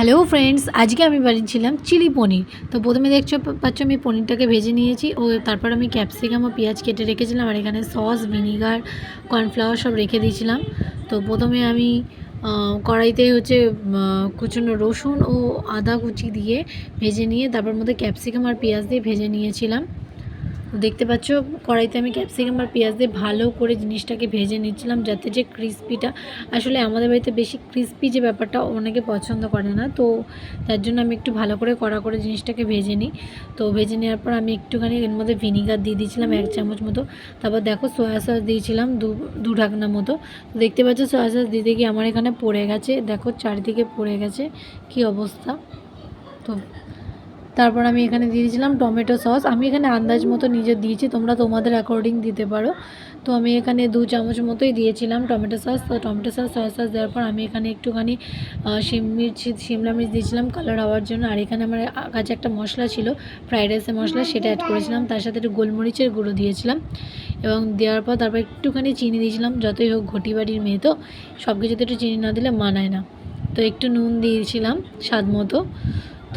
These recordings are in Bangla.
হ্যালো ফ্রেন্ডস, আজকে আমি বানিয়েছিলাম চিলি পনির। তো প্রথমে দেখছো পাচ্ছ আমি পনিরটাকে ভেজে নিয়েছি ও তারপর আমি ক্যাপসিকাম ও পেঁয়াজ কেটে রেখেছিলাম আর এখানে সস, ভিনিগার, কর্নফ্লাওয়ার সব রেখে দিয়েছিলাম। তো প্রথমে আমি কড়াইতে কুচনো রসুন ও আদা কুচি দিয়ে ভেজে নিয়ে তারপর মধ্যে ক্যাপসিকাম আর পেঁয়াজ দিয়ে ভেজে নিয়েছিলাম। দেখতে পাচ্ছ কড়াইতে আমি ক্যাপসিকাম আর পেঁয়াজ দিয়ে ভালো করে জিনিসটাকে ভেজে নিচ্ছিলাম, যাতে যে ক্রিস্পিটা, আসলে আমাদের বাড়িতে বেশি ক্রিস্পি যে ব্যাপারটা অনেকে পছন্দ করে না, তো তার জন্য আমি একটু ভালো করে কড়া করে জিনিসটাকে ভেজে নিই। তো ভেজে নেওয়ার পর আমি একটুখানি এর মধ্যে ভিনিগার দিয়ে দিয়েছিলাম 1 চামচ মতো। তারপর দেখো সয়া সস দিয়েছিলাম দু ঢাকনা মতো। তো দেখতে পাচ্ছ সয়া সস দিতে গিয়ে আমার এখানে পড়ে গেছে, দেখো চারিদিকে পড়ে গেছে কি অবস্থা। তো তারপর আমি এখানে দিয়ে দিয়েছিলাম টমেটো সস। আমি এখানে আন্দাজ মতো নিজে দিয়েছি, তোমরা তোমাদের অ্যাকর্ডিং দিতে পারো। তো আমি এখানে 2 চামচ মতোই দিয়েছিলাম টমেটো সস। তো টমেটো সস, সয়া সস দেওয়ার পর আমি এখানে একটুখানি শিমলা মির্চ দিয়েছিলাম কালার হওয়ার জন্য। আর এখানে আমার কাছে একটা মশলা ছিল, ফ্রাইড রাইসের মশলা, সেটা অ্যাড করেছিলাম। তার সাথে একটু গোলমরিচের গুঁড়ো দিয়েছিলাম এবং দেওয়ার পর তারপর একটুখানি চিনি দিয়েছিলাম। যতই হোক ঘটি বাড়ির মেয়ে তো সব কিছুতে একটু চিনি না দিলে মানায় না। তো একটু নুন দিয়েছিলাম স্বাদ মতো।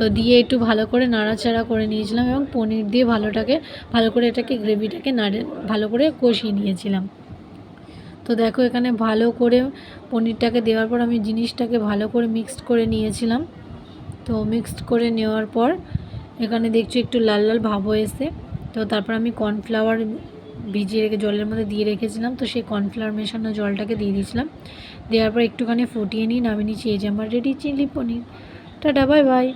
তো দিয়ে একটু ভালো করে নাড়াচাড়া করে নিয়েছিলাম এবং পনির দিয়ে ভালো করে এটাকে গ্রেভিটাকে ভালো করে কষিয়ে নিয়েছিলাম। তো দেখো এখানে ভালো করে পনিরটাকে দেওয়ার পর আমি জিনিসটাকে ভালো করে মিক্সড করে নিয়েছিলাম। তো মিক্সড করে নেওয়ার পর এখানে দেখছি একটু লাল লাল ভাব হয়েছে। তো তারপর আমি কর্নফ্লাওয়ার ভিজিয়ে রেখে জলের মধ্যে দিয়ে রেখেছিলাম, তো সেই কর্নফ্লাওয়ার মেশানো জলটাকে দিয়ে দিয়েছিলাম। দেওয়ার পর একটুখানি ফুটিয়ে নিয়ে নামিয়ে নিচ্ছি। এই যে আমার ready chilli paneer. Tata, bye by.